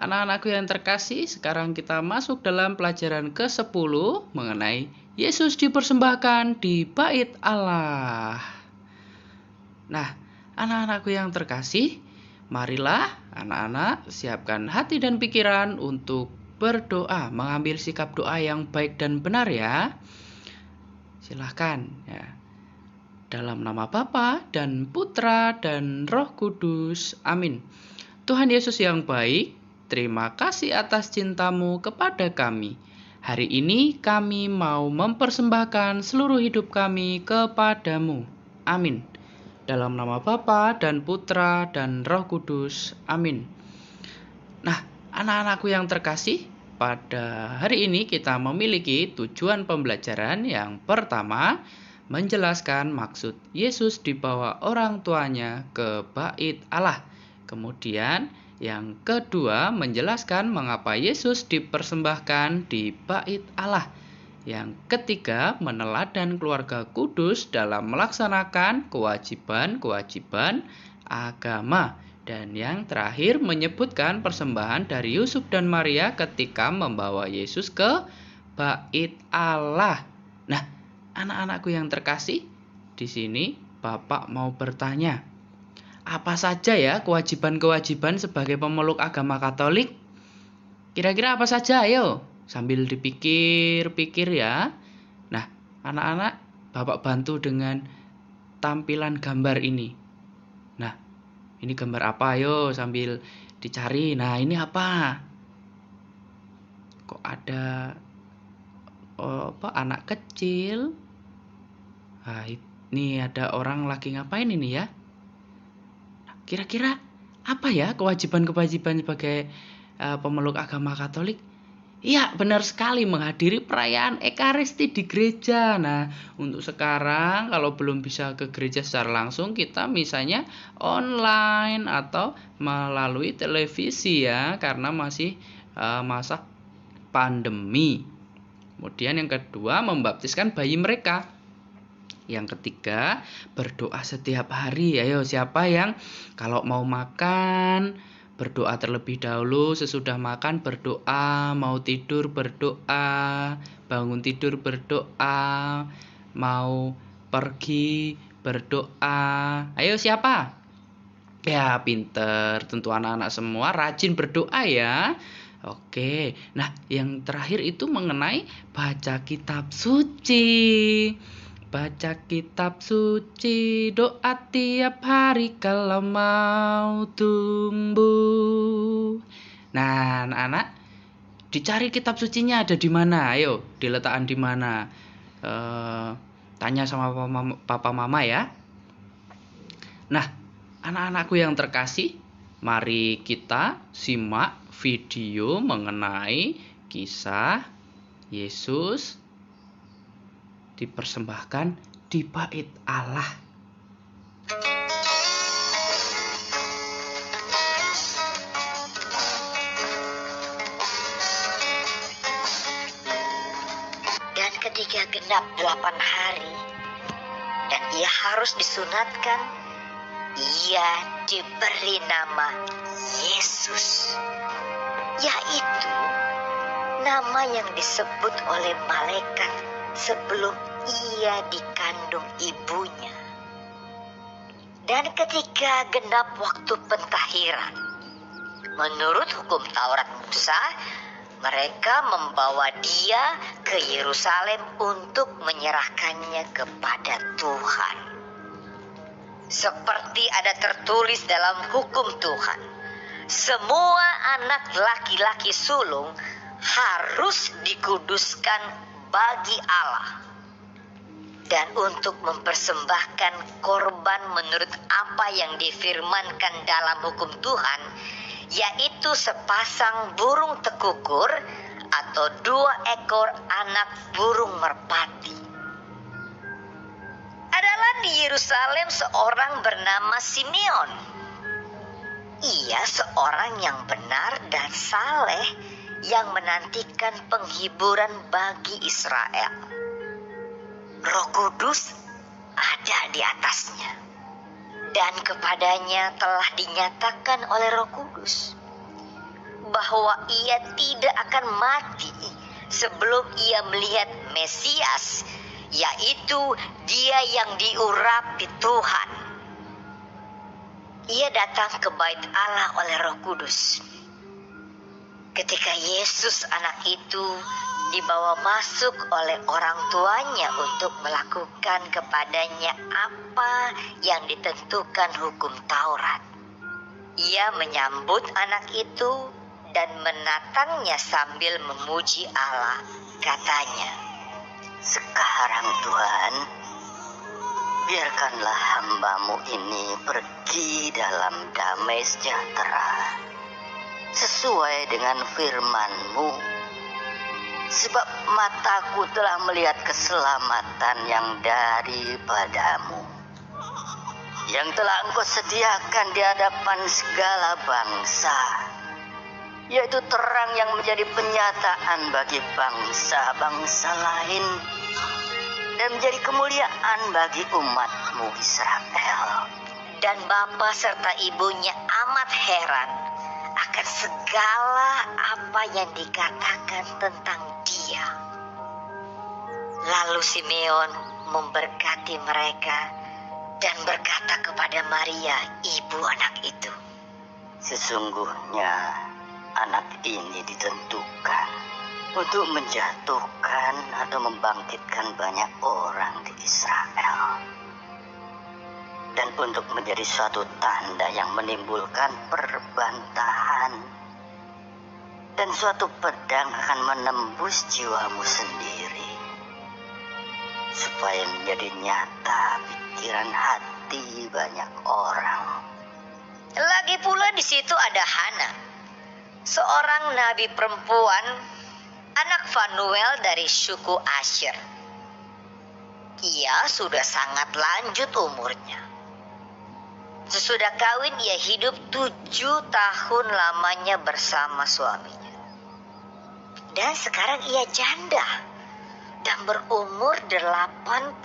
Anak-anakku yang terkasih, sekarang kita masuk dalam pelajaran ke-10 mengenai Yesus dipersembahkan di Bait Allah. Nah, anak-anakku yang terkasih, marilah anak-anak siapkan hati dan pikiran untuk berdoa, mengambil sikap doa yang baik dan benar ya. Silahkan ya. Dalam nama Bapa dan Putra dan Roh Kudus. Amin. Tuhan Yesus yang baik, terima kasih atas cintamu kepada kami. Hari ini kami mau mempersembahkan seluruh hidup kami kepadamu. Amin. Dalam nama Bapa dan Putra dan Roh Kudus. Amin. Nah, anak-anakku yang terkasih, pada hari ini kita memiliki tujuan pembelajaran yang pertama, menjelaskan maksud Yesus dibawa orang tuanya ke Bait Allah. Kemudian yang kedua, menjelaskan mengapa Yesus dipersembahkan di Bait Allah. Yang ketiga, meneladan keluarga kudus dalam melaksanakan kewajiban-kewajiban agama. Dan yang terakhir, menyebutkan persembahan dari Yusuf dan Maria ketika membawa Yesus ke Bait Allah. Nah, anak-anakku yang terkasih, di sini Bapak mau bertanya, apa saja ya kewajiban-kewajiban sebagai pemeluk agama Katolik? Kira-kira apa saja? Ayo, sambil dipikir-pikir ya. Nah, anak-anak, Bapak bantu dengan tampilan gambar ini. Nah, ini gambar apa? Ayo, sambil dicari. Nah, ini apa? Kok ada anak kecil? Nah, ini ada orang lagi ngapain ini ya? Kira-kira apa ya kewajiban-kewajiban sebagai pemeluk agama Katolik? Iya, benar sekali, menghadiri perayaan Ekaristi di gereja. Nah, untuk sekarang kalau belum bisa ke gereja secara langsung, kita misalnya online atau melalui televisi ya, karena masih masa pandemi. Kemudian yang kedua, membaptiskan bayi mereka. Yang ketiga, berdoa setiap hari. Ayo, siapa yang kalau mau makan, berdoa terlebih dahulu, sesudah makan berdoa, mau tidur berdoa, bangun tidur berdoa, mau pergi berdoa. Ayo, siapa? Ya, pinter. Tentu anak-anak semua rajin berdoa ya. Oke. Nah, yang terakhir itu mengenai baca kitab suci. Baca kitab suci, doa tiap hari kalau mau tumbuh. Nah, anak-anak, dicari kitab sucinya ada di mana? Ayo, diletakkan di mana? Tanya sama papa mama ya. Nah, anak-anakku yang terkasih, mari kita simak video mengenai kisah Yesus dipersembahkan di Bait Allah. Dan ketika genap 8 hari dan ia harus disunatkan, ia diberi nama Yesus, yaitu nama yang disebut oleh malaikat sebelum ia dikandung ibunya. Dan ketika genap waktu pentahiran, menurut hukum Taurat Musa, mereka membawa dia ke Yerusalem untuk menyerahkannya kepada Tuhan. Seperti ada tertulis dalam hukum Tuhan, semua anak laki-laki sulung harus dikuduskan bagi Allah. Dan untuk mempersembahkan korban menurut apa yang difirmankan dalam hukum Tuhan, yaitu sepasang burung tekukur atau 2 ekor anak burung merpati. Adalah di Yerusalem seorang bernama Simeon. Ia seorang yang benar dan saleh yang menantikan penghiburan bagi Israel. Roh Kudus ada di atasnya, dan kepadanya telah dinyatakan oleh Roh Kudus bahwa ia tidak akan mati sebelum ia melihat Mesias, yaitu Dia yang diurapi Tuhan. Ia datang ke bait Allah oleh Roh Kudus. Ketika Yesus anak itu dibawa masuk oleh orang tuanya untuk melakukan kepadanya apa yang ditentukan hukum Taurat. Ia menyambut anak itu dan menatangnya sambil memuji Allah. Katanya, "Sekarang Tuhan, biarkanlah hamba-Mu ini pergi dalam damai sejahtera, sesuai dengan firman-Mu. Sebab mataku telah melihat keselamatan yang daripadamu, yang telah Engkau sediakan di hadapan segala bangsa, yaitu terang yang menjadi penyataan bagi bangsa-bangsa lain, dan menjadi kemuliaan bagi umat-Mu Israel." dan bapa serta ibunya amat heran akan segala apa yang dikatakan tentang Dia. Lalu Simeon memberkati mereka dan berkata kepada Maria, ibu anak itu, "Sesungguhnya anak ini ditentukan untuk menjatuhkan atau membangkitkan banyak orang di Israel, dan untuk menjadi suatu tanda yang menimbulkan perbantahan, dan suatu pedang akan menembus jiwamu sendiri, supaya menjadi nyata pikiran hati banyak orang." Lagi pula di situ ada Hana, seorang nabi perempuan, anak Fanuel dari suku Asher. Ia sudah sangat lanjut umurnya. Sesudah kawin ia hidup 7 tahun lamanya bersama suaminya. Dan sekarang ia janda dan berumur 84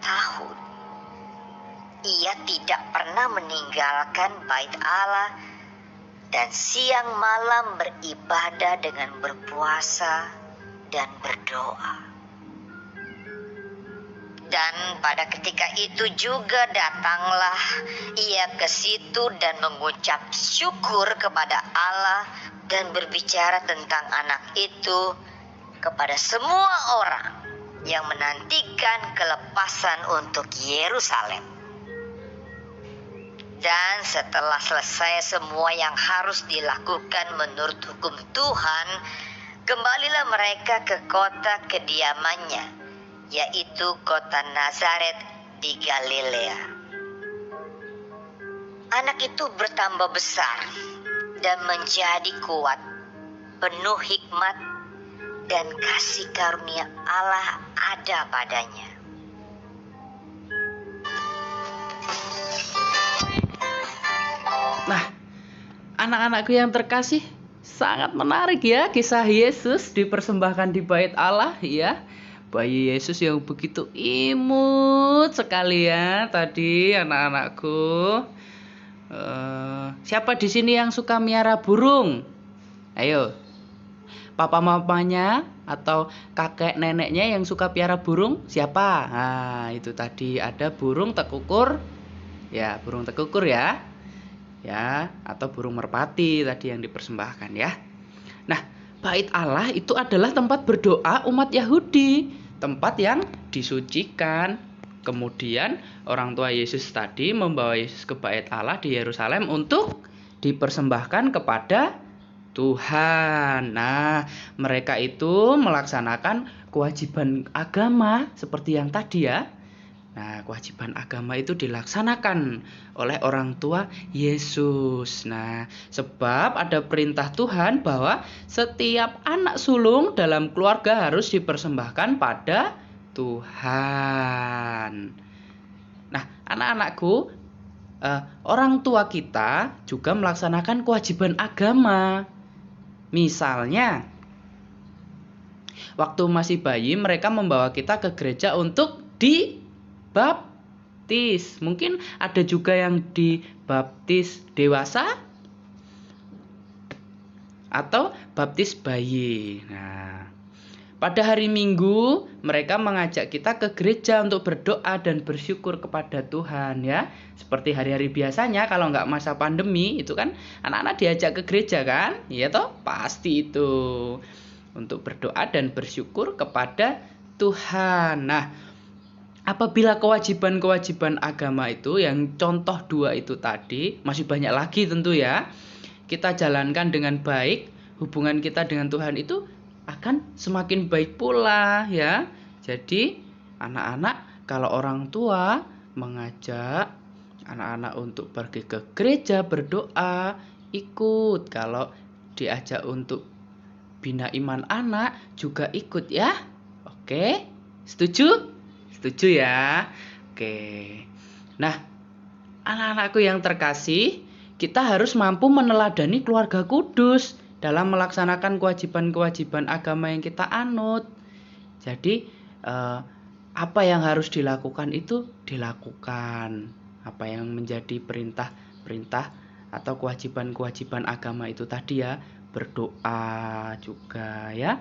tahun. Ia tidak pernah meninggalkan bait Allah dan siang malam beribadah dengan berpuasa dan berdoa. Dan pada ketika itu juga datanglah ia ke situ dan mengucap syukur kepada Allah dan berbicara tentang anak itu kepada semua orang yang menantikan kelepasan untuk Yerusalem. Dan setelah selesai semua yang harus dilakukan menurut hukum Tuhan, kembalilah mereka ke kota kediamannya, yaitu kota Nazaret di Galilea. Anak itu bertambah besar dan menjadi kuat, penuh hikmat, dan kasih karunia Allah ada padanya. Nah, anak-anakku yang terkasih, sangat menarik ya kisah Yesus dipersembahkan di bait Allah ya. Bayi Yesus yang begitu imut sekali ya tadi anak-anakku. Siapa di sini yang suka miara burung? Ayo, papa mamanya atau kakek neneknya yang suka piara burung siapa? Nah, itu tadi ada burung tekukur. Ya, burung tekukur ya. Ya, atau burung merpati tadi yang dipersembahkan ya. Nah, bait Allah itu adalah tempat berdoa umat Yahudi, tempat yang disucikan. Kemudian orang tua Yesus tadi membawa Yesus ke bait Allah di Yerusalem untuk dipersembahkan kepada Tuhan. Nah, mereka itu melaksanakan kewajiban agama seperti yang tadi ya. Nah, kewajiban agama itu dilaksanakan oleh orang tua Yesus. Nah, sebab ada perintah Tuhan bahwa setiap anak sulung dalam keluarga harus dipersembahkan pada Tuhan. Nah, anak-anakku, orang tua kita juga melaksanakan kewajiban agama. Misalnya, waktu masih bayi mereka membawa kita ke gereja untuk dibaptis. Mungkin ada juga yang dibaptis dewasa. atau baptis bayi. Nah, pada hari Minggu mereka mengajak kita ke gereja untuk berdoa dan bersyukur kepada Tuhan ya. Seperti hari-hari biasanya kalau nggak masa pandemi itu kan anak-anak diajak ke gereja kan? Iya toh? Pasti itu. Untuk berdoa dan bersyukur kepada Tuhan. Nah, apabila kewajiban-kewajiban agama itu yang contoh 2 itu tadi, masih banyak lagi tentu ya, kita jalankan dengan baik, hubungan kita dengan Tuhan itu akan semakin baik pula ya. Jadi anak-anak kalau orang tua mengajak anak-anak untuk pergi ke gereja berdoa, ikut. Kalau diajak untuk bina iman anak juga ikut ya. Oke, setuju? Setuju ya. Oke. Nah, anak-anakku yang terkasih, kita harus mampu meneladani keluarga kudus dalam melaksanakan kewajiban-kewajiban agama yang kita anut. Jadi apa yang harus dilakukan itu dilakukan. Apa yang menjadi perintah-perintah atau kewajiban-kewajiban agama itu tadi ya, berdoa juga ya.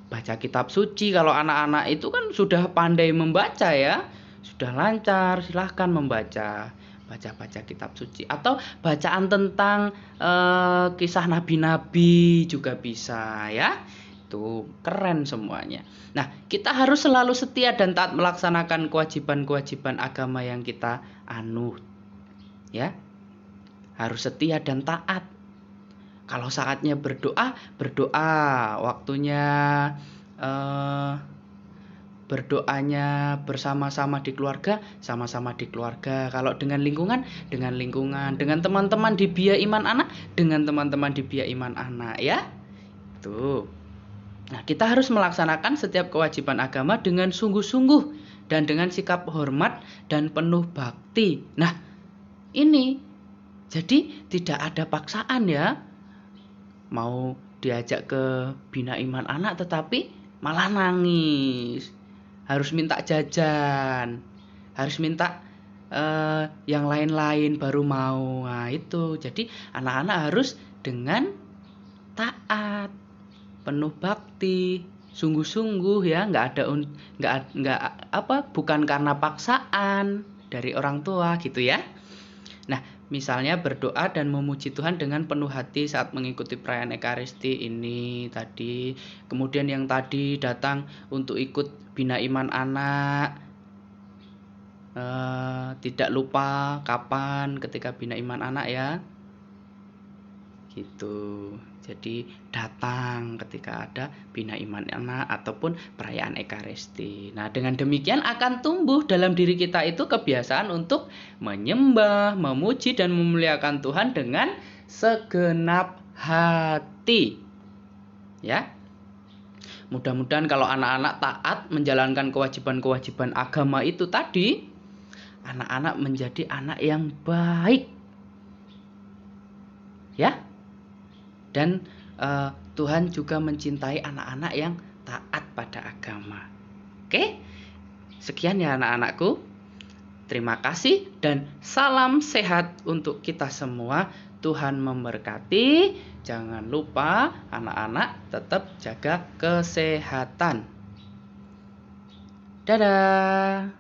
Baca kitab suci, kalau anak-anak itu kan sudah pandai membaca ya, sudah lancar, silahkan membaca. Baca-baca kitab suci atau bacaan tentang kisah nabi-nabi juga bisa ya. Itu keren semuanya. Nah, kita harus selalu setia dan taat melaksanakan kewajiban-kewajiban agama yang kita anut. Ya. Harus setia dan taat. Kalau saatnya berdoa, berdoa. Waktunya berdoanya bersama-sama di keluarga, sama-sama di keluarga. Kalau dengan lingkungan, dengan lingkungan. Dengan teman-teman di Bia Iman Anak, dengan teman-teman di Bia Iman Anak ya. Tuh. Nah, kita harus melaksanakan setiap kewajiban agama dengan sungguh-sungguh dan dengan sikap hormat dan penuh bakti. Nah, ini jadi tidak ada paksaan ya. Mau diajak ke bina iman anak tetapi malah nangis, harus minta jajan, harus minta yang lain-lain baru mau. Nah, itu jadi anak-anak harus dengan taat, penuh bakti, sungguh-sungguh ya, bukan karena paksaan dari orang tua gitu ya. Nah, misalnya berdoa dan memuji Tuhan dengan penuh hati saat mengikuti perayaan Ekaristi ini tadi. Kemudian yang tadi datang untuk ikut bina iman anak. Tidak lupa kapan ketika bina iman anak ya. Gitu. Jadi datang ketika ada bina iman anak ataupun perayaan Ekaristi. Nah, dengan demikian akan tumbuh dalam diri kita itu kebiasaan untuk menyembah, memuji dan memuliakan Tuhan dengan segenap hati. Ya. Mudah-mudahan kalau anak-anak taat menjalankan kewajiban-kewajiban agama itu tadi, anak-anak menjadi anak yang baik. Ya. Dan Tuhan juga mencintai anak-anak yang taat pada agama. Oke, sekian ya anak-anakku. Terima kasih dan salam sehat untuk kita semua. Tuhan memberkati. Jangan lupa anak-anak tetap jaga kesehatan. Dadah.